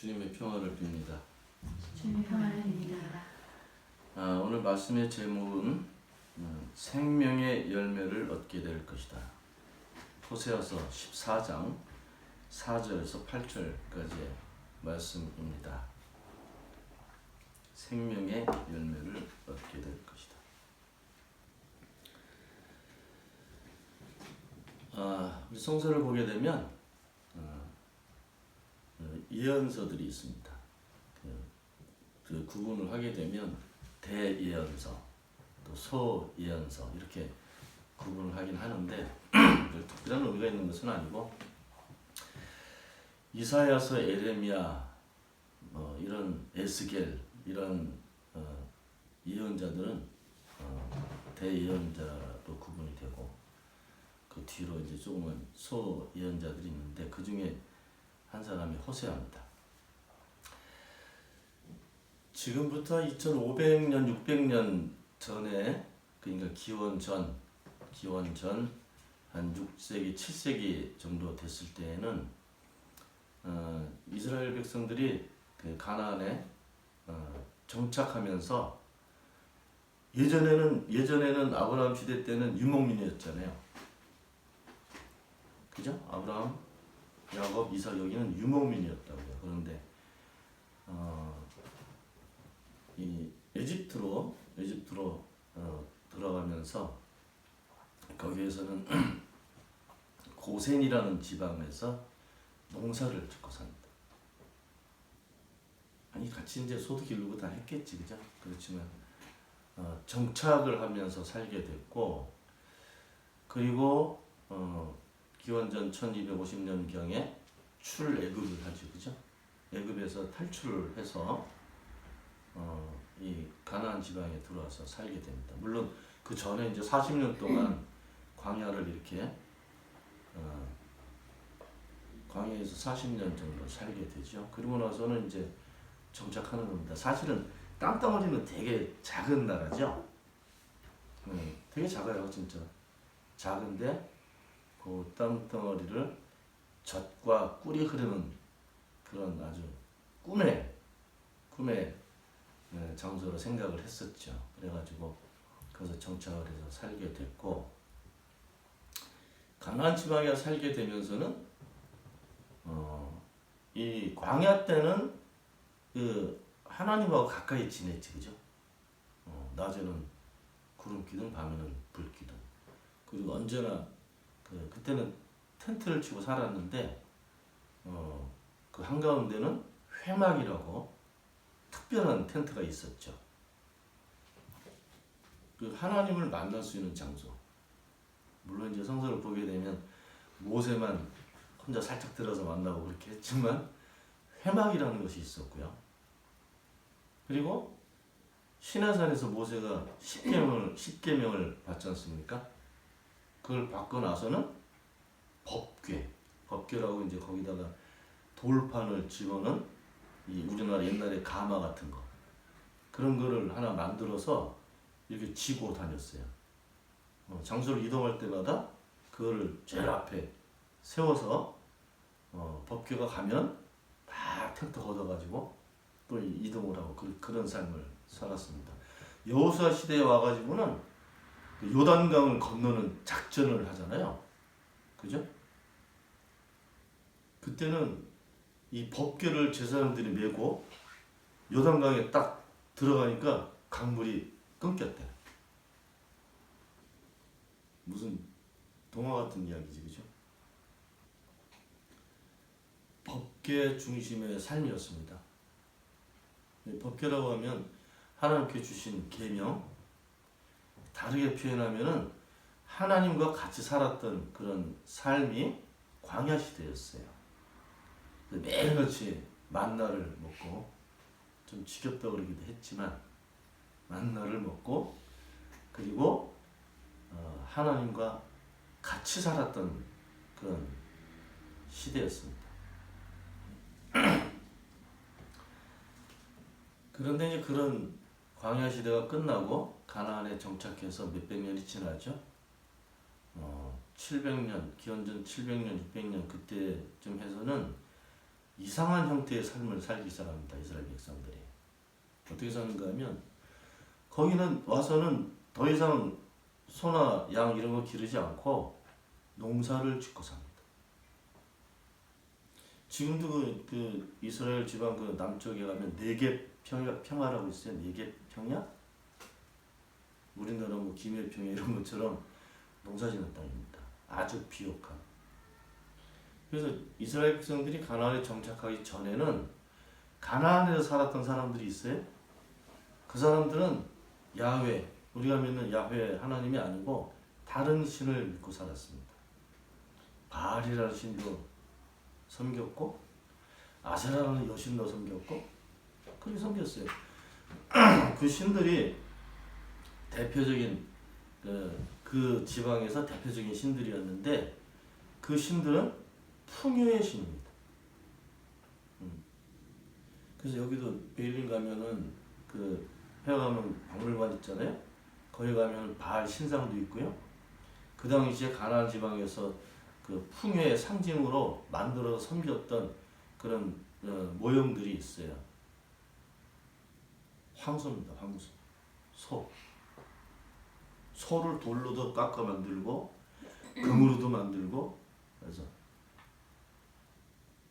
주님의 평화를 빕니다. 주님의 평화를 빕니다. 오늘 말씀의 제목은 생명의 열매를 얻게 될 것이다. 호세아서 14장 4절에서 8절까지의 말씀입니다. 생명의 열매를 얻게 될 것이다. 우리 성서를 보게 되면 예언서들이 있습니다. 그 구분을 하게 되면 대예언서, 또 소예언서 이렇게 구분을 하긴 하는데 특별한 의미가 있는 것은 아니고 이사야서, 에레미야, 이런 에스겔 이런 예언자들은 대예언자로 구분이 되고 그 뒤로 이제 조금은 소예언자들이 있는데 그 중에 한 사람이 호세아입니다. 지금부터 2500년, 600년 전에 그러니까 기원 전 한 6세기, 7세기 정도 됐을 때에는 이스라엘 백성들이 그 가나안에 정착하면서 예전에는 아브라함 시대 때는 유목민이었잖아요. 그죠? 아브라함, 야곱, 이삭 여기는 유목민이었다고요. 그런데 이 에집트로 들어가면서 거기에서는 고센이라는 지방에서 농사를 짓고 삽니다. 아니 같이 이제 소득 이루고 다 했겠지, 그죠? 그렇지만 정착을 하면서 살게 됐고, 그리고 기원전 1250년경에 출애굽을 하죠, 그죠? 애굽에서 탈출을 해서 이 가나안 지방에 들어와서 살게 됩니다. 물론 그 전에 이제 40년 동안 광야를 이렇게 광야에서 40년 정도 살게 되죠. 그리고 나서는 이제 정착하는 겁니다. 사실은 땅덩어리는 되게 작은 나라죠. 되게 작아요, 진짜. 작은데 그 땅덩어리를 젖과 꿀이 흐르는 그런 아주 꿈의 장소로 생각을 했었죠. 그래가지고 거기서 정착을 해서 살게 됐고, 가나안 지방에 살게 되면서는 이 광야 때는 그 하나님하고 가까이 지냈지, 그죠? 낮에는 구름 기둥, 밤에는 불 기둥. 그리고 언제나 그때는 텐트를 치고 살았는데 그 한가운데는 회막이라고 특별한 텐트가 있었죠. 그 하나님을 만날 수 있는 장소. 물론 이제 성서를 보게 되면 모세만 혼자 살짝 들어서 만나고 그렇게 했지만 회막이라는 것이 있었고요. 그리고 시내산에서 모세가 십계명을 받지 않습니까? 그걸 받고 나서는 법궤라고 이제 거기다가 돌판을 집어넣은 이 우리나라 옛날에 가마 같은 거, 그런 거를 하나 만들어서 이렇게 지고 다녔어요. 장소를 이동할 때마다 그거를 제일 앞에 세워서 법궤가 가면 다 텐트 걷어가지고 또 이동을 하고 그런 삶을 살았습니다. 여호수아 시대에 와가지고는 요단강을 건너는 작전을 하잖아요. 그죠? 그때는 이 법궤를 제사장들이 메고 요단강에 딱 들어가니까 강물이 끊겼대. 무슨 동화 같은 이야기지, 그죠? 법궤 중심의 삶이었습니다. 법궤라고 하면 하나님께 주신 계명, 다르게 표현하면은 하나님과 같이 살았던 그런 삶이 광야 시대였어요. 매일같이 만나를 먹고, 좀 지겹다 그러기도 했지만 만나를 먹고, 그리고 하나님과 같이 살았던 그런 시대였습니다. 그런데 이제 그런 광야 시대가 끝나고 가나안에 정착해서 몇백 년이 지나죠. 700년, 기원전 700년, 600년 그때쯤 해서는 이상한 형태의 삶을 살기 시작합니다. 이스라엘 백성들이. 어떻게 사는가 하면 거기는 와서는 더 이상 소나 양 이런 거 기르지 않고 농사를 짓고 삽니다. 지금도 그 이스라엘 지방 그 남쪽에 가면 네겝 평야라고 있어요. 네겝 평야? 우리나라 뭐 김해평야 이런 것처럼 농사짓는 땅입니다. 아주 비옥한. 그래서 이스라엘 백성들이 가나안에 정착하기 전에는 가나안에서 살았던 사람들이 있어요. 그 사람들은 야훼, 우리가 믿는 야훼 하나님이 아니고 다른 신을 믿고 살았습니다. 바알이라는 신도 섬겼고 아세라라는 여신도 섬겼고 그렇게 섬겼어요. 그 신들이 대표적인 그 지방에서 대표적인 신들이었는데 그 신들은 풍요의 신입니다. 그래서 여기도 베일린 가면은 그 해외 가면 박물관 있잖아요. 거기 가면 바알 신상도 있고요. 그 당시에 가나안 지방에서 그 풍요의 상징으로 만들어 섬겼던 그런 모형들이 있어요. 황소입니다. 황소. 소를 돌로도 깎아 만들고 금으로도 만들고 그래서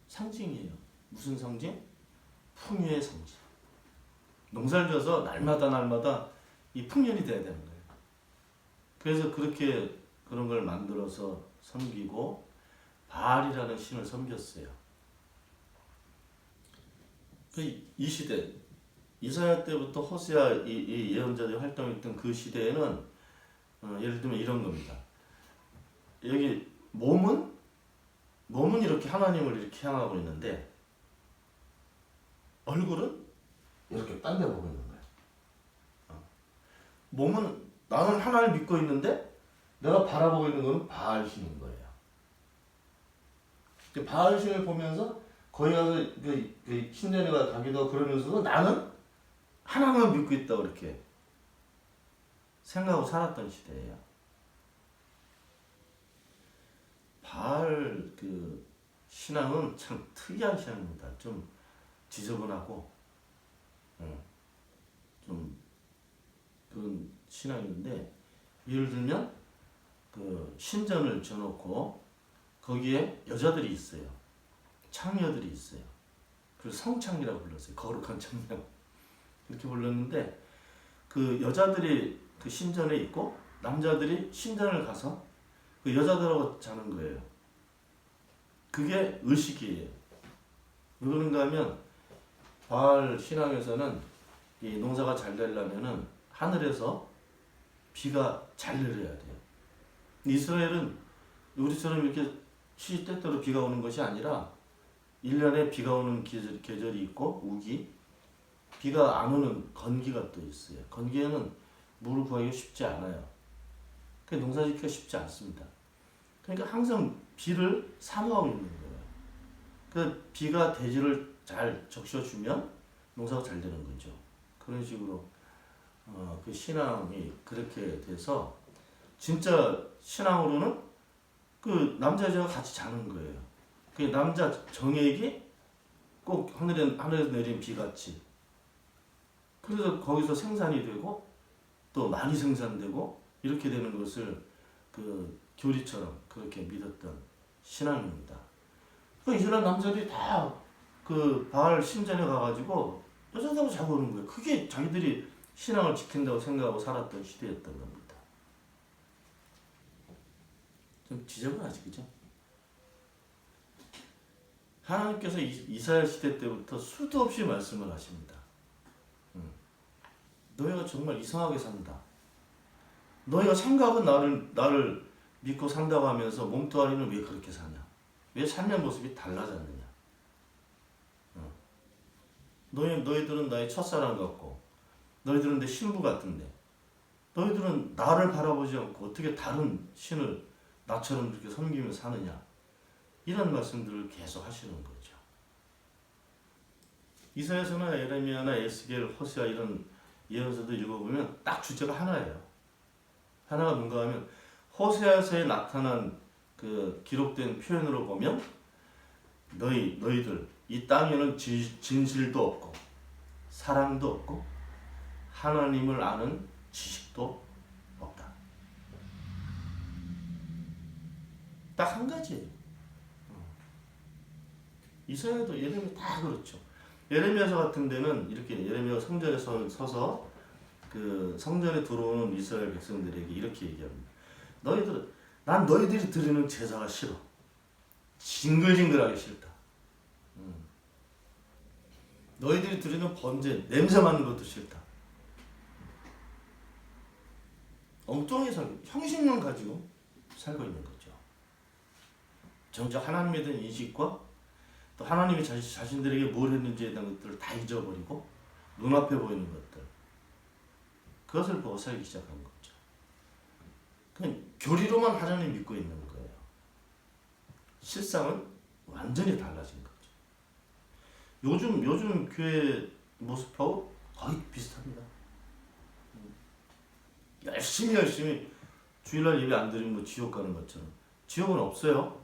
상징이에요. 무슨 상징? 풍요의 상징. 농사를 져서 날마다 이 풍년이 돼야 되는 거예요. 그래서 그렇게 그런 걸 만들어서 섬기고 바알이라는 신을 섬겼어요. 이 시대 이사야 때부터 호세아 이 예언자들이 활동했던 그 시대에는 예를 들면 이런 겁니다. 여기 몸은 이렇게 하나님을 이렇게 향하고 있는데 얼굴은 이렇게 딴 데 보고 있는 거예요. 몸은 나는 하나님을 믿고 있는데 내가 바라보고 있는 거는 바알 신인 거예요. 바알 신을 보면서 거기 가서 그 신전에 가기도 하고 그러면서도 나는 하나님을 믿고 있다고 이렇게 생각하고 살았던 시대예요. 바알 그 신앙은 참 특이한 신앙입니다. 좀 지저분하고 좀 그런 신앙인데 예를 들면 그 신전을 져놓고 거기에 여자들이 있어요. 창녀들이 있어요. 그래서 성창이라고 불렀어요. 거룩한 청년 이렇게 불렀는데 그 여자들이 그 신전에 있고 남자들이 신전을 가서 그 여자들하고 자는 거예요. 그게 의식이에요. 왜 그런가 하면 바알 신앙에서는 이 농사가 잘 되려면은 하늘에서 비가 잘 내려야 돼요. 이스라엘은 우리처럼 이렇게 시시때때로 비가 오는 것이 아니라 1년에 비가 오는 계절이 있고 우기, 비가 안 오는 건기가 또 있어요. 건기에는 물을 구하기가 쉽지 않아요. 그래서 농사 짓기가 쉽지 않습니다. 그러니까 항상 비를 사모하고 있는 거예요. 그 비가 대지를 잘 적셔주면 농사가 잘 되는 거죠. 그런 식으로 그 신앙이 그렇게 돼서 진짜 신앙으로는 그 남자 여자가 같이 자는 거예요. 그 남자 정액이 꼭 하늘에서 내린 비같이. 그래서 거기서 생산이 되고 또 많이 생산되고 이렇게 되는 것을 그 교리처럼 그렇게 믿었던 신앙입니다. 그 이스라엘 남자들이 다 그 바알 신전에 가가지고 여자들하고 자고 오는 거예요. 그게 자기들이 신앙을 지킨다고 생각하고 살았던 시대였던 겁니다. 좀 지저분하지, 그죠? 하나님께서 이사야 시대 때부터 수도 없이 말씀을 하십니다. 너희가 정말 이상하게 산다. 너희가 생각은 나를 믿고 산다고 하면서 몸뚱아리는 왜 그렇게 사냐? 왜 삶의 모습이 달라졌느냐? 너희들은 나의 첫사랑 같고 너희들은 내 신부 같은데 너희들은 나를 바라보지 않고 어떻게 다른 신을 나처럼 그렇게 섬기며 사느냐? 이런 말씀들을 계속 하시는 거죠. 이사야서나 에레미야나 에스겔, 호세아 이런 예언서들 읽어보면 딱 주제가 하나예요. 하나가 뭔가 하면 호세아서에 나타난 그 기록된 표현으로 보면 너희들 이 땅에는 진실도 없고 사랑도 없고 하나님을 아는 지식도 없다. 딱 한 가지예요. 이사야도 예레미야 다 그렇죠. 예레미야서 같은 데는 이렇게 예레미야 성전에 서서 그 성전에 들어오는 이스라엘 백성들에게 이렇게 얘기합니다. 난 너희들이 드리는 제사가 싫어. 징글징글하기 싫다. 너희들이 드리는 번제 냄새 맡는 것도 싫다. 엉뚱하게 살고 형식만 가지고 살고 있는 거죠. 정작 하나님에 대한 인식과 또 하나님이 자신들에게 뭘 했는지에 대한 것들을 다 잊어버리고 눈앞에 보이는 것들 그것을 보고 살기 시작한 거죠. 그냥 교리로만 하나님 믿고 있는 거예요. 실상은 완전히 달라진 거죠. 요즘 교회 모습하고 거의 비슷합니다. 열심히 주일날 예배 안 드리면 뭐 지옥 가는 것처럼. 지옥은 없어요.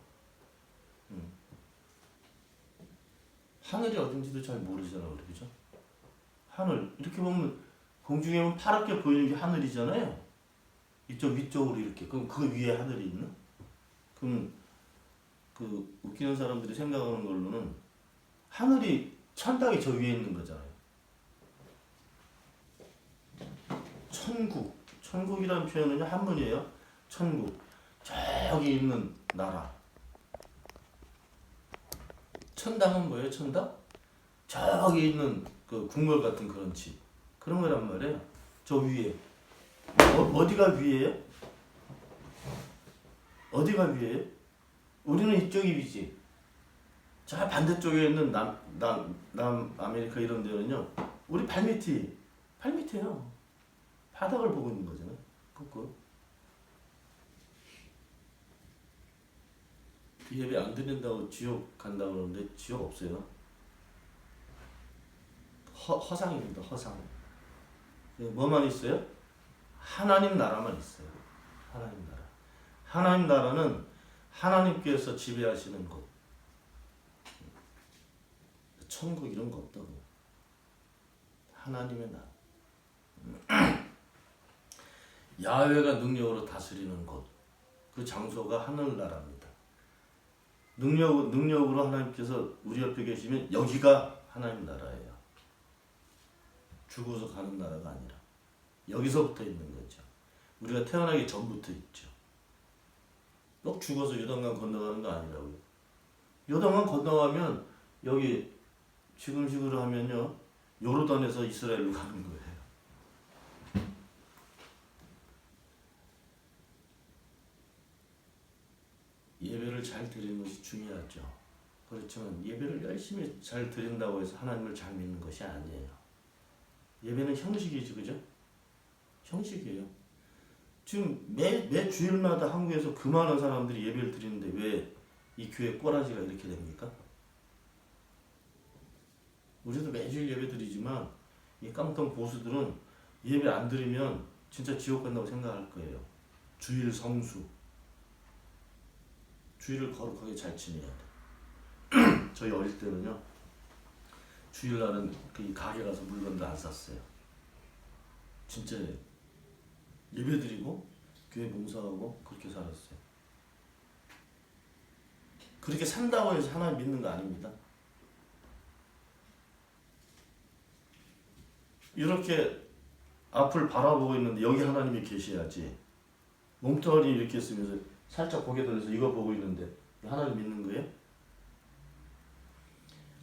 하늘이 어딘지도 잘 모르잖아요, 그죠? 하늘 이렇게 보면 공중에 보면 파랗게 보이는 게 하늘이잖아요. 이쪽 위쪽으로 이렇게. 그럼 그 위에 하늘이 있나? 그럼 그 웃기는 사람들이 생각하는 걸로는 하늘이 천당이 저 위에 있는 거잖아요. 천국이라는 표현은요 한문이에요. 천국. 저기 있는 나라. 천당은 뭐예요? 천당? 저기 있는 그 궁궐 같은 그런 집. 그런 거란 말이에요. 저 위에. 어디가 위에요? 어디가 위에요? 우리는 이쪽이 위지. 저 반대쪽에 있는 남 아메리카 이런 데는요. 우리 발밑이에요. 바닥을 보고 있는 거잖아요. 거꾸로. 예배 안 드린다고 지옥 간다고 그러는데 지옥 없어요. 허상입니다. 허상. 뭐만 있어요? 하나님 나라만 있어요. 하나님 나라. 하나님 나라는 하나님께서 지배하시는 곳. 천국 이런 거 없다고. 하나님의 나라. 야훼가 능력으로 다스리는 곳. 그 장소가 하늘나라입니다. 능력으로 하나님께서 우리 옆에 계시면 여기가 하나님 나라예요. 죽어서 가는 나라가 아니라 여기서부터 있는 거죠. 우리가 태어나기 전부터 있죠. 꼭 죽어서 요단강 건너가는 거 아니라고요. 요단강 건너가면 여기 지금식으로 하면요 요르단에서 이스라엘로 가는 거예요. 예배를 잘 드리는 것이 중요하죠. 그렇지만 예배를 열심히 잘 드린다고 해서 하나님을 잘 믿는 것이 아니에요. 예배는 형식이지, 그죠? 형식이에요. 지금 매 주일마다 한국에서 그 많은 사람들이 예배를 드리는데 왜 이 교회 꼬라지가 이렇게 됩니까? 우리도 매주일 예배 드리지만 이 깡통 보수들은 예배 안 드리면 진짜 지옥 간다고 생각할 거예요. 주일 성수. 주일을 거룩하게 잘 지내야 돼. 저희 어릴 때는요. 주일날은 그 가게 가서 물건도 안 샀어요. 진짜 예배 드리고 교회 봉사하고 그렇게 살았어요. 그렇게 산다고 해서 하나님 믿는 거 아닙니다. 이렇게 앞을 바라보고 있는데 여기 하나님이 계셔야지. 몸뚱아리 이렇게 쓰면서 살짝 고개 들어서 이거 보고 있는데 하나님 믿는 거예요?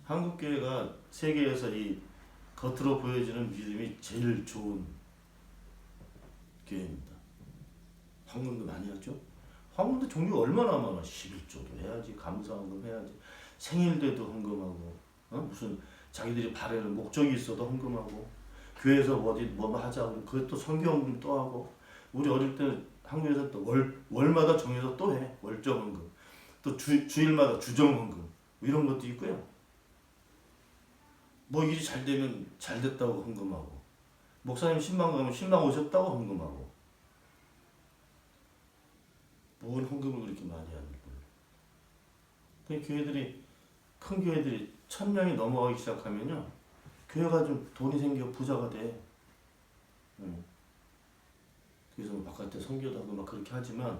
한국교회가 세계에서 이 겉으로 보여지는 믿음이 제일 좋은 교회입니다. 헌금도 많이 하죠? 헌금도 종류가 얼마나 많아. 11조도 해야지, 감사헌금 해야지, 생일 때도 헌금하고, 무슨 자기들이 바라는 목적이 있어도 헌금하고, 교회에서 어디 뭐 하자고 그것도 성경헌금 또 하고. 우리 어릴 때 한국에서 또 월마다 정해서 또 해. 월정헌금. 또 주일마다 주정헌금. 이런 것도 있고요. 뭐 일이 잘 되면 잘 됐다고 헌금하고. 목사님 신방 가면 신방 오셨다고 헌금하고. 뭔 헌금을 그렇게 많이 하는 거예요. 그 교회들이 큰 교회들이 1000명이 넘어가기 시작하면요, 교회가 좀 돈이 생겨 부자가 돼. 그래서 바깥에 선교도 하고 막 그렇게 하지만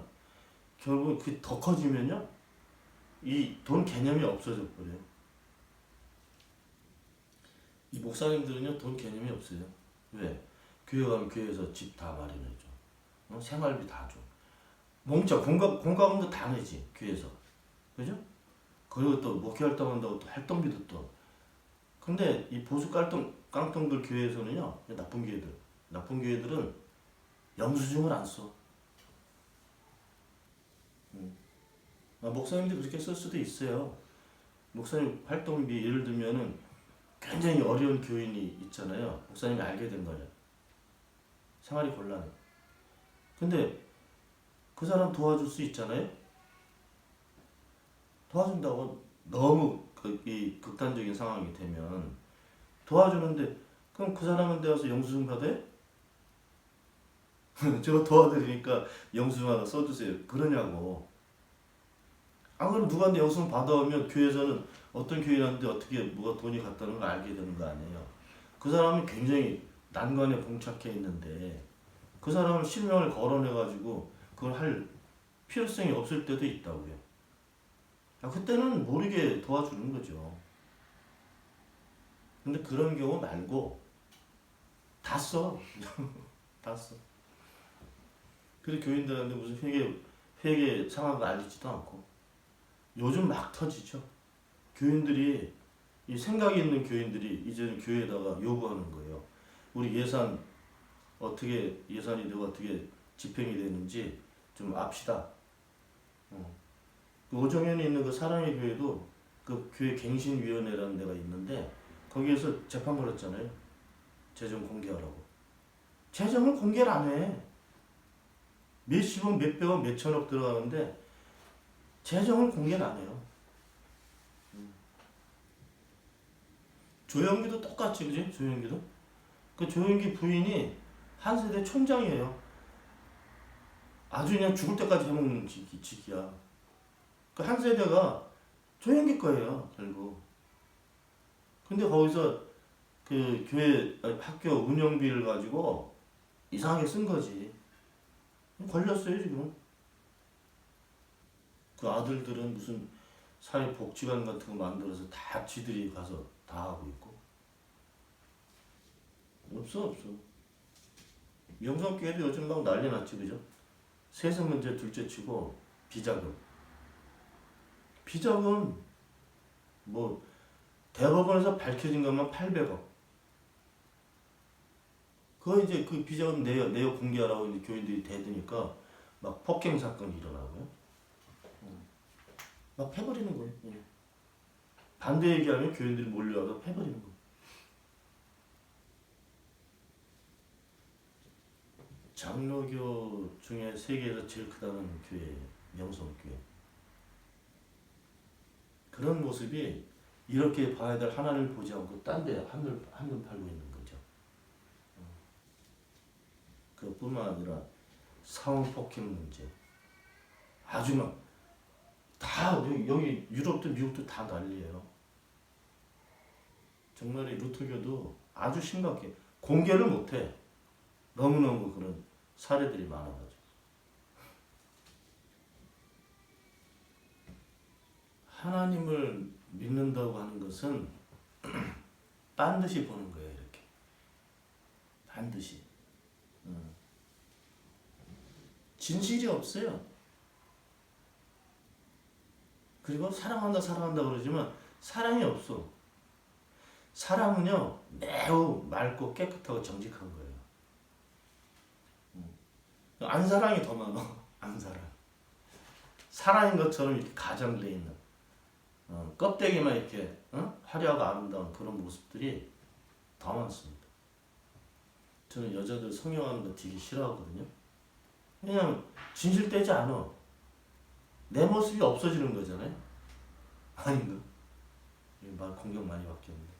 결국 그 더 커지면요, 이 돈 개념이 없어져 버려요. 이 목사님들은요, 돈 개념이 없어요. 왜? 교회 가면 교회에서 집 다 마련해줘. 생활비 다 줘. 몽자 공과금도 다 내지 교회에서. 그죠? 그리고 또 목회 활동한다고 또 활동비도 또. 근데 이 보수 깡통들 교회에서는요, 나쁜 교회들은 영수증을 안 써. 목사님들이 그렇게 쓸 수도 있어요. 목사님 활동비 예를 들면은 굉장히 어려운 교인이 있잖아요. 목사님이 알게 된 거예요. 생활이 곤란해. 근데 그 사람 도와줄 수 있잖아요. 도와준다고 너무 이 극단적인 상황이 되면 도와주는데 그럼 그 사람한테 와서 영수증 받아요? 제가 도와드리니까 영수증 하나 써주세요. 그러냐고. 안 그러면 누구한테 영수증 받아오면 교회에서는 어떤 교회라는데 어떻게 뭐가 돈이 갔다는 걸 알게 되는 거 아니에요. 그 사람이 굉장히 난관에 봉착해 있는데 그 사람을 실명을 거론해가지고 그걸 할 필요성이 없을 때도 있다고요. 그때는 모르게 도와주는 거죠. 근데 그런 경우 말고 다 써. 다 써. 그래서 교인들한테 무슨 회계 상황을 알리지도 않고 요즘 막 터지죠. 교인들이 이 생각이 있는 교인들이 이제는 교회에다가 요구하는 거예요. 우리 예산이 되고 어떻게 집행이 되는지 좀 압시다. 그 오정현에 있는 그 사랑의 교회도 그 교회 갱신위원회라는 데가 있는데 거기에서 재판 걸었잖아요. 재정 공개하라고. 재정을 공개를 안 해. 몇십억, 몇백억, 몇천억 들어가는데 재정을 공개를 안 해요. 조영기도 똑같이, 그지? 조영기도. 그 조영기 부인이 한 세대 촌장이에요. 아주 그냥 죽을 때까지 해먹는 직이야. 그 한 세대가 조영기 거예요, 결국. 근데 거기서 그 교회, 학교 운영비를 가지고 이상하게 쓴 거지. 걸렸어요, 지금. 그 아들들은 무슨 사회복지관 같은 거 만들어서 다 지들이 가서 다 하고 있고. 없어. 명성교회도 요즘 막 난리 났지, 그죠? 세금 문제 둘째 치고 비자금 뭐 대법원에서 밝혀진 것만 800억. 그거 이제 그 비자금 내역 공개하라고 이제 교인들이 대드니까 막 폭행 사건이 일어나고요. 막 패버리는 거예요. 반대 얘기하면 교인들이 몰려와서 패버리는 거예요. 장로교 중에 세계에서 제일 크다는 교회, 명성교회. 그런 모습이 이렇게 봐야 될 하나님을 보지 않고 딴 데 한눈 팔고 있는 거죠. 그뿐만 아니라 성폭행 문제. 아주 막 다 여기 유럽도 미국도 다 난리예요. 정말 이 루터교도 아주 심각해. 공개를 못해. 너무너무 그런 사례들이 많아가지고. 하나님을 믿는다고 하는 것은 반드시 보는 거예요, 이렇게. 반드시. 진실이 없어요. 그리고 사랑한다 그러지만 사랑이 없어. 사랑은요, 매우 맑고 깨끗하고 정직한 거예요. 안 사랑이 더 많아. 안 사랑. 사랑인 것처럼 이렇게 가장돼 있는 껍데기만 이렇게 화려하고 아름다운 그런 모습들이 더 많습니다. 저는 여자들 성형하는 거 되게 싫어하거든요. 그냥 진실되지 않아. 내 모습이 없어지는 거잖아요. 아닌가? 말 공격 많이 받겠는데.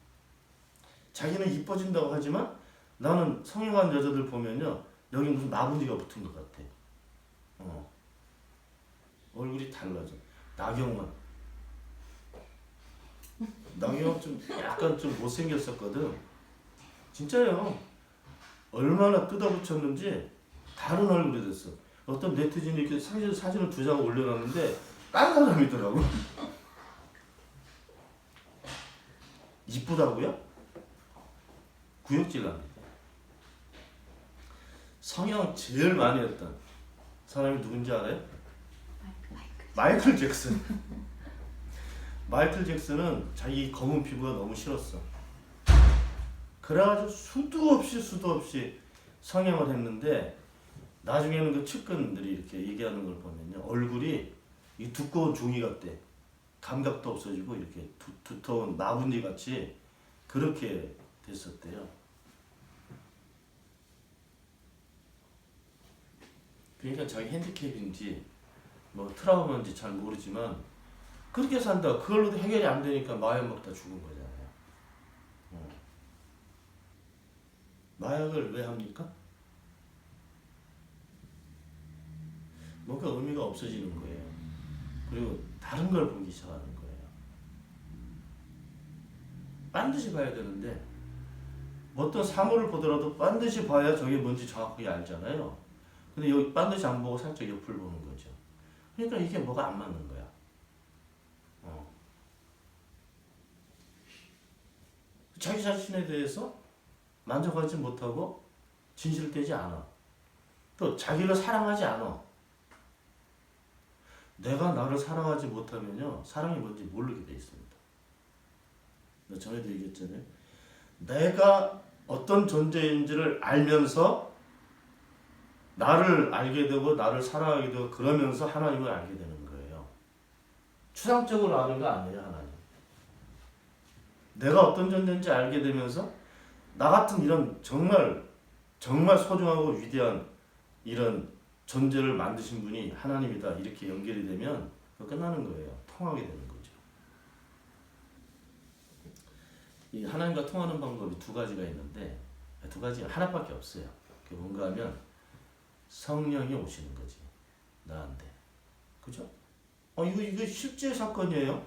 자기는 이뻐진다고 하지만 나는 성형한 여자들 보면요, 여기 무슨 마구니가 붙은 것 같아. 얼굴이 달라져. 나경원. 나경원 좀 약간 좀 못생겼었거든. 진짜요. 얼마나 뜯어붙였는지 다른 얼굴이 됐어. 어떤 네티즌이 이렇게 사진을 두 장 올려놨는데 딴 사람이더라고. 이쁘다고요? 구역질 납니다. 성형 제일 많이 했던 사람이 누군지 알아요? 마이클 잭슨. 마이클 잭슨은 자기 검은 피부가 너무 싫었어. 그래가지고 수도 없이 성형을 했는데 나중에는 그 측근들이 이렇게 얘기하는 걸 보면요, 얼굴이 이 두꺼운 종이 같대. 감각도 없어지고 이렇게 두터운 나뭇잎 같이 그렇게 됐었대요. 그러니까 자기 핸디캡인지 뭐 트라우마인지 잘 모르지만 그렇게 산다. 그걸로도 해결이 안 되니까 마약 먹다 죽은 거잖아요. 마약을 왜 합니까? 뭔가 의미가 없어지는 거예요. 그리고 다른 걸 보기 시작하는 거예요. 반드시 봐야 되는데 어떤 사물을 보더라도 반드시 봐야 저게 뭔지 정확하게 알잖아요. 근데 여기 반드시 안 보고 살짝 옆을 보는 거죠. 그러니까 이게 뭐가 안 맞는 거야. 자기 자신에 대해서 만족하지 못하고 진실되지 않아. 또 자기를 사랑하지 않아. 내가 나를 사랑하지 못하면요, 사랑이 뭔지 모르게 돼 있습니다. 전에도 얘기했잖아요. 내가 어떤 존재인지를 알면서 나를 알게 되고 나를 사랑하게 되고 그러면서 하나님을 알게 되는 거예요. 추상적으로 아는 거 아니에요, 하나님. 내가 어떤 존재인지 알게 되면서 나 같은 이런 정말 소중하고 위대한 이런 존재를 만드신 분이 하나님이다 이렇게 연결이 되면 끝나는 거예요. 통하게 되는 거죠. 이 하나님과 통하는 방법이 두 가지가 있는데 두 가지가 하나밖에 없어요. 그게 뭔가 하면 성령이 오시는 거지 나한테. 그죠? 이거 실제 사건이에요.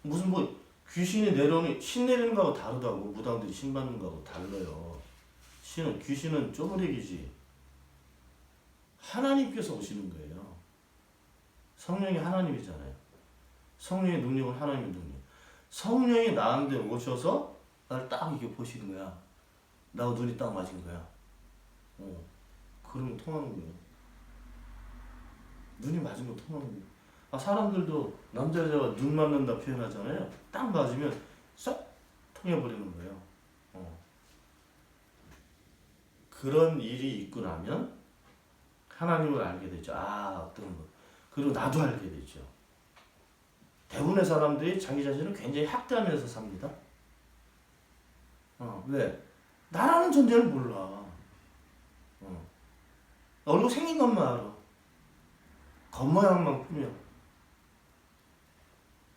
무슨 뭐 귀신이 내려오는 신 내리는 거하고 다르다고. 무당들이 신 받는 거하고 달라요. 귀신은 쪼무레기지. 하나님께서 오시는 거예요. 성령이 하나님이잖아요. 성령의 능력은 하나님의 능력. 성령이 나한테 오셔서 나를 딱 이렇게 보시는 거야. 나하고 눈이 딱 맞은 거야. 그러면 통하는 거예요. 눈이 맞은 거 통하는 거예요. 사람들도 남자 여자가 눈 맞는다 표현하잖아요. 딱 맞으면 쏙 통해버리는 거예요. 그런 일이 있고 나면 하나님을 알게 되죠. 어떤 거. 그리고 나도 알게 되죠. 대부분의 사람들이 자기 자신을 굉장히 학대하면서 삽니다. 왜? 나라는 존재를 몰라. 얼굴 생긴 것만 알아. 겉모양만 꾸며.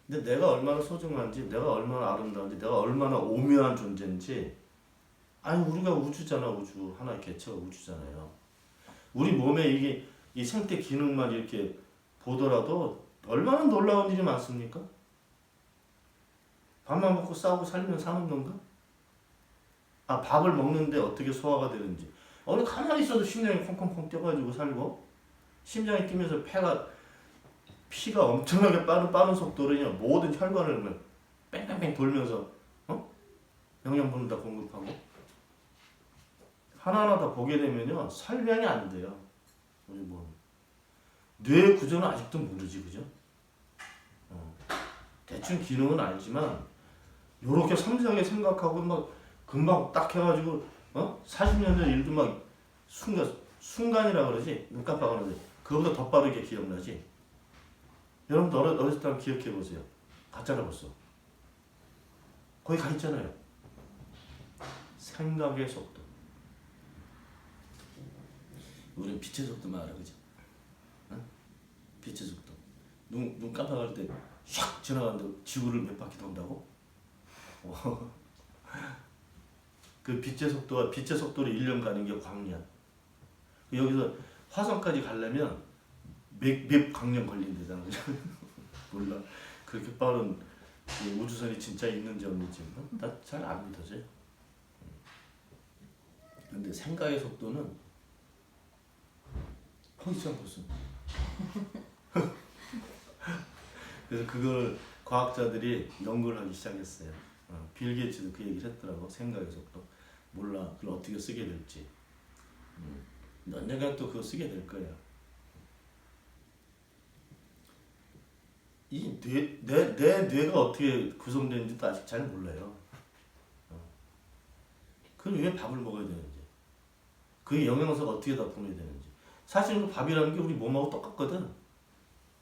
근데 내가 얼마나 소중한지, 내가 얼마나 아름다운지, 내가 얼마나 오묘한 존재인지. 우리가 우주잖아, 우주. 하나의 개체가 우주잖아요. 우리 몸에 이게 이 생태 기능만 이렇게 보더라도 얼마나 놀라운 일이 많습니까? 밥만 먹고 싸우고 살면 사는 건가? 밥을 먹는데 어떻게 소화가 되는지. 가만히 있어도 심장이 콩콩콩 뛰어가지고 살고, 심장이 뛰면서 피가 엄청나게 빠른 속도로 모든 혈관을 뺑뺑뺑 돌면서 영양분을 다 공급하고. 하나하나 다 보게 되면요, 설명이 안 돼요. 우리 몸. 뇌 구조는 아직도 모르지, 그죠? 대충 기능은 알지만 요렇게 섬세하게 생각하고 막 금방 딱 해가지고 40년 전 일도 막 순간이라 그러지. 눈 깜빡하는데 그거보다 더 빠르게 기억나지. 여러분도 어렸을 때 한번 기억해 보세요. 갔잖아 벌써. 거기 가 있잖아요. 생각의 속도. 우리는 빛의 속도만 알아, 그죠? 빛의 속도. 눈 깜빡할 때 샥 지나가는데 지구를 몇 바퀴 돈다고? 그 빛의 속도로 1년 가는 게 광년. 여기서 화성까지 가려면 몇 광년 걸린대잖아. 몰라. 그렇게 빠른 이 우주선이 진짜 있는지 없는지 나 잘 안 믿어져요. 근데 생각의 속도는 허이상 무슨. 그래서 그걸 과학자들이 연구를 하기 시작했어요. 빌 게이츠도 그 얘기를 했더라고. 생각의 속도. 몰라. 그걸 어떻게 쓰게 될지. 몇 년간 또 그거 쓰게 될 거예요. 이 내 뇌가 어떻게 구성되는지도 아직 잘 몰라요. 그럼 왜 밥을 먹어야 되는지, 그게 영양소가 어떻게 다 분해되는지. 사실 그 밥이라는 게 우리 몸하고 똑같거든.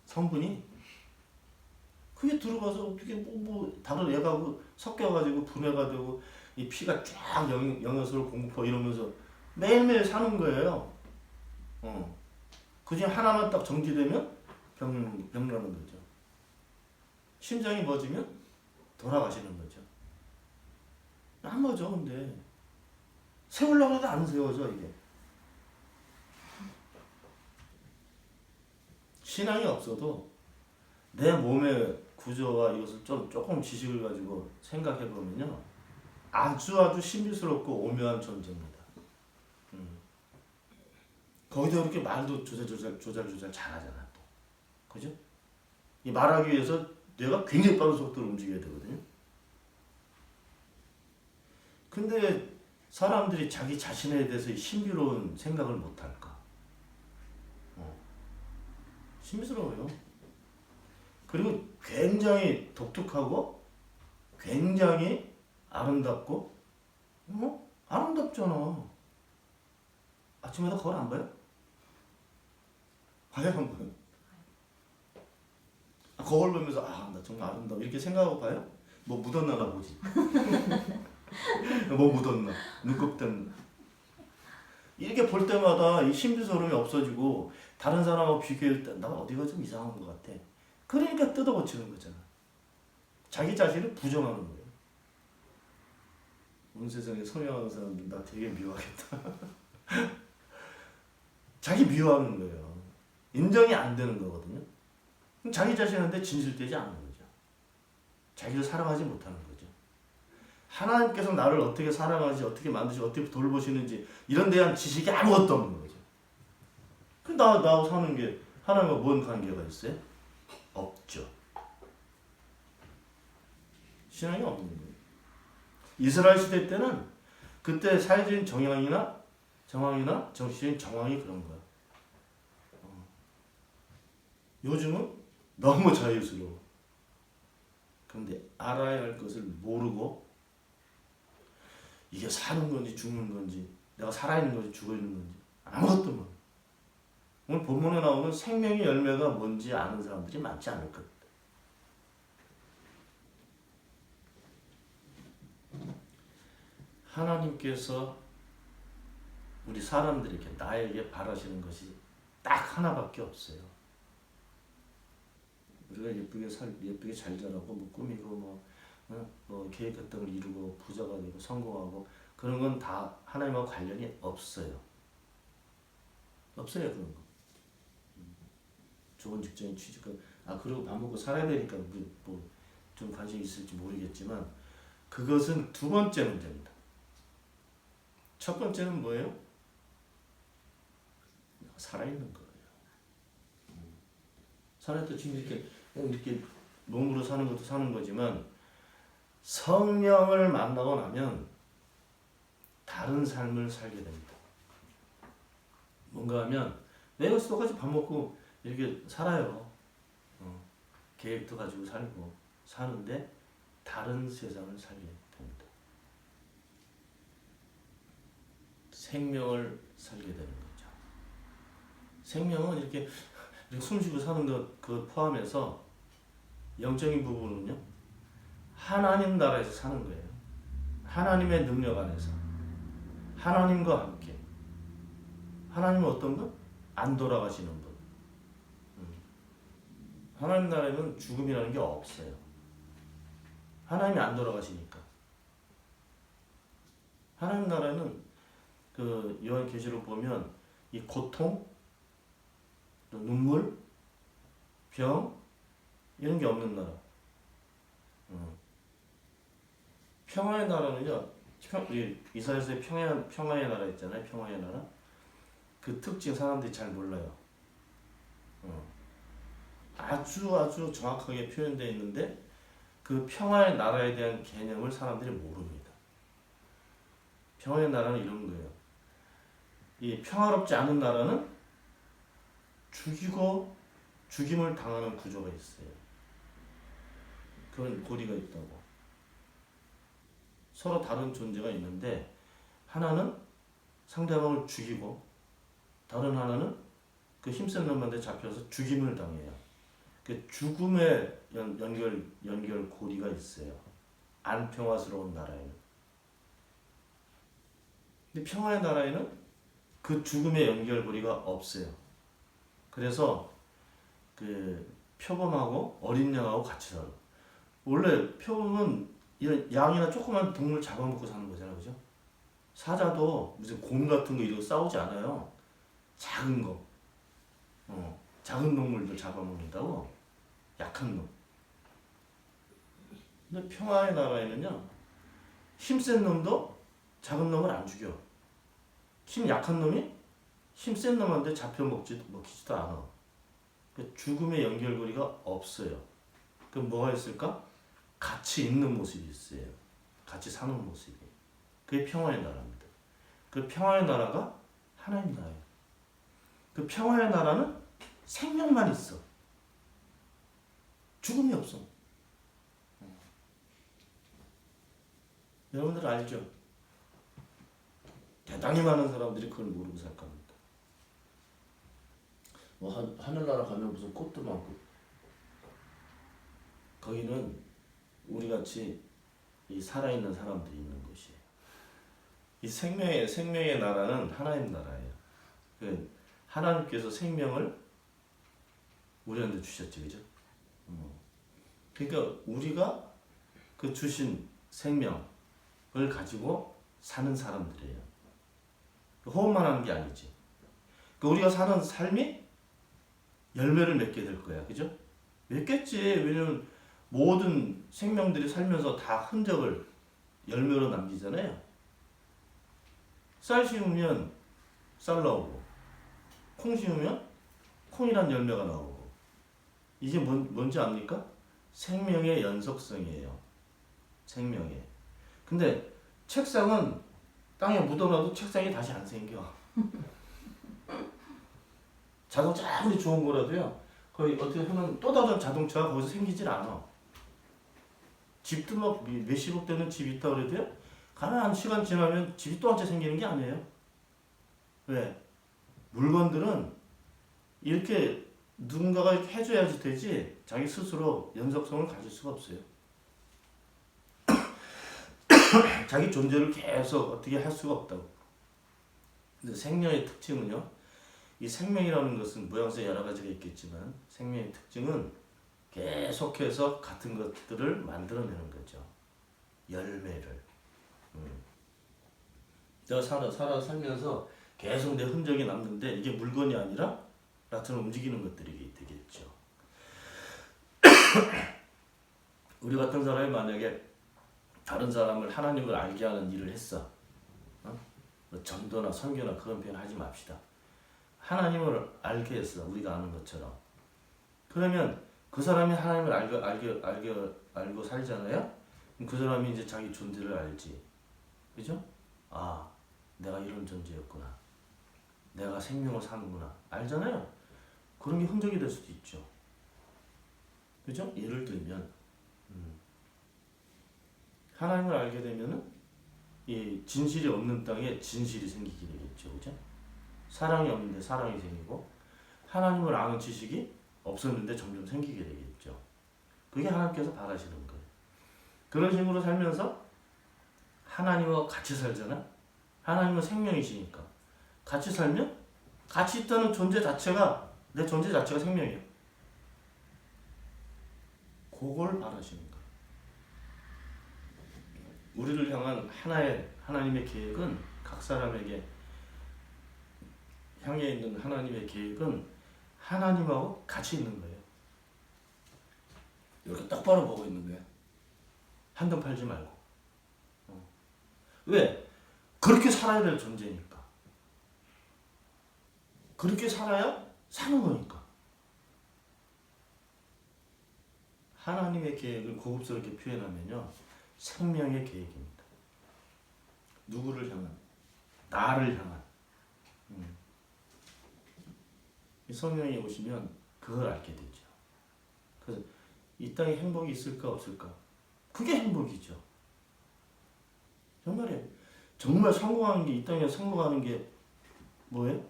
성분이. 그게 들어가서 어떻게 뭐 다른 애가고 섞여가지고 분해가 되고 이 피가 쫙 영양소를 공급하고 이러면서 매일매일 사는 거예요. 그중에 하나만 딱 정지되면 병나는 거죠. 심장이 멎으면 돌아가시는 거죠. 안 멎어. 근데 세우려고 해도 안 세워져 이게. 신앙이 없어도 내 몸의 구조와 이것을 조금 지식을 가지고 생각해 보면요, 아주 신비스럽고 오묘한 존재입니다. 거기다 그렇게 말도 조절 잘하잖아 또, 그죠? 이 말하기 위해서 뇌가 굉장히 빠른 속도로 움직여야 되거든요. 근데 사람들이 자기 자신에 대해서 신비로운 생각을 못 할까? 신비스러워요. 그리고 굉장히 독특하고 굉장히 아름답고, 아름답잖아. 아침마다 거울 안 봐요? 봐요, 안 봐요? 거울 보면서 나 정말 아름다워 이렇게 생각하고 봐요? 뭐 묻었나 봐 보지. 뭐 묻었나, 눈곱 뗐나. 이렇게 볼 때마다 이 신비스러움이 없어지고 다른 사람하고 비교할 때 나 어디가 좀 이상한 것 같아. 그러니까 뜯어고치는 거잖아. 자기 자신을 부정하는 거예요. 온 세상에 성형하는 사람들 나 되게 미워하겠다. 자기 미워하는 거예요. 인정이 안 되는 거거든요. 그럼 자기 자신한테 진실되지 않는 거죠. 자기를 사랑하지 못하는 거죠. 하나님께서 나를 어떻게 사랑하지, 어떻게 만드시고, 어떻게 돌보시는지 이런 대한 지식이 아무것도 없는 거죠. 나하고 사는 게 하나님과 뭔 관계가 있어요? 없죠. 신앙이 없는 거예요. 이스라엘 시대 때는 그때 사회적인 정황이나 정치적인 정황이 그런 거야. 요즘은 너무 자유스러워. 그런데 알아야 할 것을 모르고 이게 사는 건지 죽는 건지, 내가 살아있는 건지 죽어있는 건지 아무것도 몰라. 오늘 본문에 나오는 생명의 열매가 뭔지 아는 사람들이 많지 않을 것 같아요. 하나님께서 우리 사람들에게, 나에게 바라시는 것이 딱 하나밖에 없어요. 우리가 예쁘게 잘 자라고 뭐 꾸미고 뭐 계획 같은 걸 이루고 부자가 되고 성공하고 그런 건 다 하나님하고 관련이 없어요. 없어요, 그런 거. 좋은 직장에 취직하고 그리고 밥 먹고 살아야 되니까 뭐 좀 관심이 있을지 모르겠지만 그것은 두 번째 문제입니다. 첫 번째는 뭐예요? 살아있는 거예요. 살아있다 지금 이렇게 몸으로 사는 것도 사는 거지만 성령을 만나고 나면 다른 삶을 살게 됩니다. 뭔가 하면 내가 똑같이 밥 먹고 이렇게 살아요. 계획도 가지고 살고 사는데 다른 세상을 살게 됩니다. 생명을 살게 되는 거죠. 생명은 이렇게 숨쉬고 사는 것 그 포함해서 영적인 부분은요, 하나님 나라에서 사는 거예요. 하나님의 능력 안에서 하나님과 함께. 하나님은 어떤 분? 안 돌아가시는 분. 하나님 나라에는 죽음이라는 게 없어요. 하나님이 안 돌아가시니까. 하나님 나라에는 그 요한계시록 보면 이 고통, 또 눈물, 병 이런 게 없는 나라. 평화의 나라는요. 이사야서의 평화의 나라 있잖아요. 평화의 나라. 그 특징 사람들이 잘 몰라요. 아주 정확하게 표현되어 있는데 그 평화의 나라에 대한 개념을 사람들이 모릅니다. 평화의 나라는 이런 거예요. 이 평화롭지 않은 나라는 죽임을 당하는 구조가 있어요. 그런 고리가 있다고. 서로 다른 존재가 있는데 하나는 상대방을 죽이고 다른 하나는 그 힘센 놈한테 잡혀서 죽임을 당해요. 그 죽음의 연결 고리가 있어요. 안 평화스러운 나라에는. 근데 평화의 나라에는 그 죽음의 연결고리가 없어요. 그래서 그 표범하고 어린 양하고 같이 살아. 원래 표범은 이런 양이나 조그만 동물 잡아먹고 사는 거잖아요, 그죠? 사자도 무슨 곰 같은 거 이러고 싸우지 않아요. 작은 거, 작은 동물들 잡아먹는다고. 약한 놈. 근데 평화의 나라에는요, 힘센 놈도 작은 놈을 안 죽여. 힘 약한 놈이 힘센 놈한테 먹히지도 않아. 그러니까 죽음의 연결고리가 없어요. 그럼 뭐가 있을까? 같이 있는 모습이 있어요. 같이 사는 모습이. 그게 평화의 나라입니다. 그 평화의 나라가 하나님 나라예요. 그 평화의 나라는 생명만 있어. 죽음이 없어. 여러분들 알죠? 대단히 많은 사람들이 그걸 모르고 살 겁니다. 뭐 하늘나라 가면 무슨 꽃도 많고 거기는 우리같이 이 살아있는 사람들이 있는 곳이에요. 이 생명의 나라는 하나님 나라예요. 그 하나님께서 생명을 우리한테 주셨죠, 그죠? 그러니까 우리가 그 주신 생명을 가지고 사는 사람들이에요. 호흡만 하는 게 아니지. 그러니까 우리가 사는 삶이 열매를 맺게 될 거야, 그죠? 맺겠지. 왜냐면 모든 생명들이 살면서 다 흔적을 열매로 남기잖아요. 쌀 심으면 쌀 나오고, 콩 심으면 콩이란 열매가 나오고. 이게 뭔지 압니까? 생명의 연속성이에요. 생명의. 근데 책상은 땅에 묻어놔도 책상이 다시 안 생겨. 자동차 아무리 좋은 거라도요, 거의 어떻게 하면 또 다른 자동차가 거기서 생기질 않아. 집도 막 몇십억 되는 집이 있다 그래도요, 가만한 시간 지나면 집이 또 한 채 생기는 게 아니에요. 왜? 물건들은 이렇게 누군가가 이렇게 해줘야지 되지, 자기 스스로 연속성을 가질 수가 없어요. 자기 존재를 계속 어떻게 할 수가 없다고. 근데 생명의 특징은요, 이 생명이라는 것은 모양새 여러 가지가 있겠지만 생명의 특징은 계속해서 같은 것들을 만들어내는 거죠. 열매를. 내가 살면서 계속 내 흔적이 남는데 이게 물건이 아니라 나처럼 움직이는 것들이 되겠죠. 우리 같은 사람이 만약에 다른 사람을 하나님을 알게 하는 일을 했어. 뭐 전도나 선교나 그런 표현 하지 맙시다. 하나님을 알게 했어. 우리가 아는 것처럼. 그러면 그 사람이 하나님을 알고 살잖아요. 그 사람이 이제 자기 존재를 알지. 그죠? 아, 내가 이런 존재였구나. 내가 생명을 사는구나. 알잖아요. 그런 게 흔적이 될 수도 있죠. 그죠? 예를 들면 하나님을 알게 되면은 이 진실이 없는 땅에 진실이 생기게 되겠죠. 그죠? 사랑이 없는데 사랑이 생기고, 하나님을 아는 지식이 없었는데 점점 생기게 되겠죠. 그게 하나님께서 바라시는 거예요. 그런 식으로 살면서 하나님과 같이 살잖아. 하나님은 생명이시니까 같이 살면 같이 있다는 존재 자체가, 내 존재 자체가 생명이에요. 그걸 바라시는 거예요. 우리를 향한 하나님의 계획은, 각 사람에게 향해 있는 하나님의 계획은 하나님하고 같이 있는 거예요. 이렇게 똑바로 보고 있는 거예요. 한돈 팔지 말고. 왜? 그렇게 살아야 될 존재니까. 그렇게 살아야 사는 거니까. 하나님의 계획을 고급스럽게 표현하면요, 생명의 계획입니다. 누구를 향한? 나를 향한. 성령이 오시면 그걸 알게 되죠. 그래서 이 땅에 행복이 있을까 없을까? 그게 행복이죠. 정말에 정말 성공하는 게, 이 땅에 성공하는 게 뭐예요?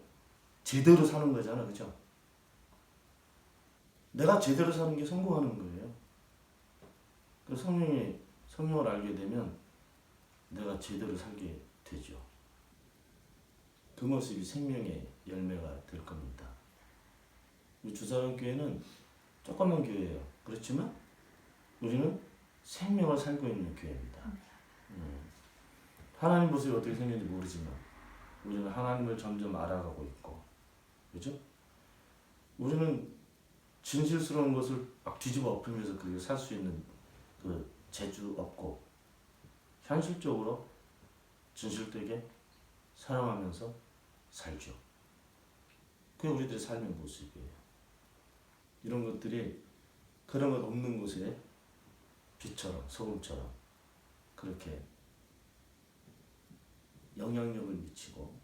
제대로 사는 거잖아, 그죠? 내가 제대로 사는 게 성공하는 거예요. 그 성령을 알게 되면 내가 제대로 살게 되죠. 그 모습이 생명의 열매가 될 겁니다. 우리 주사람 교회는 조그만 교회예요. 그렇지만 우리는 생명을 살고 있는 교회입니다. 하나님 모습이 어떻게 생겼는지 모르지만 우리는 하나님을 점점 알아가고 있고, 그죠? 우리는 진실스러운 것을 막 뒤집어 엎으면서 그렇게 살 수 있는 그 재주 없고, 현실적으로 진실되게 사랑하면서 살죠. 그게 우리들의 삶의 모습이에요. 이런 것들이 그런 것 없는 곳에 빛처럼, 소금처럼 그렇게 영향력을 미치고,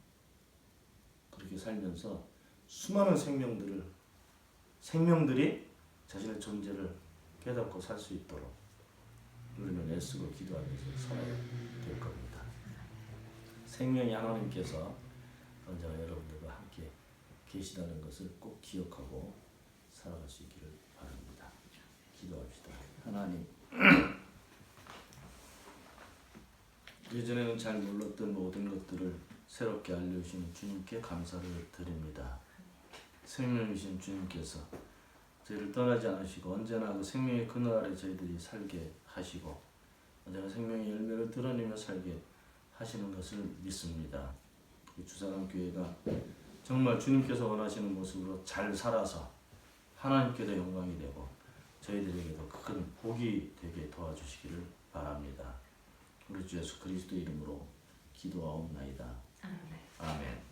그렇게 살면서 수많은 생명들이 자신의 존재를 깨닫고 살 수 있도록 우리는 애쓰고 기도하면서 살아야 될 겁니다. 생명의 하나님께서 언제나 여러분들과 함께 계시다는 것을 꼭 기억하고 살아갈 수 있기를 바랍니다. 기도합시다. 하나님, 예전에는 잘 몰랐던 모든 것들을 새롭게 알려주시는 주님께 감사를 드립니다. 생명이신 주님께서 저희를 떠나지 않으시고 언제나 그 생명의 그늘 아래 저희들이 살게 하시고 언제나 생명의 열매를 드러내며 살게 하시는 것을 믿습니다. 주사람 교회가 정말 주님께서 원하시는 모습으로 잘 살아서 하나님께도 영광이 되고 저희들에게도 큰 복이 되게 도와주시기를 바랍니다. 우리 주 예수 그리스도 이름으로 기도하옵나이다. 아멘.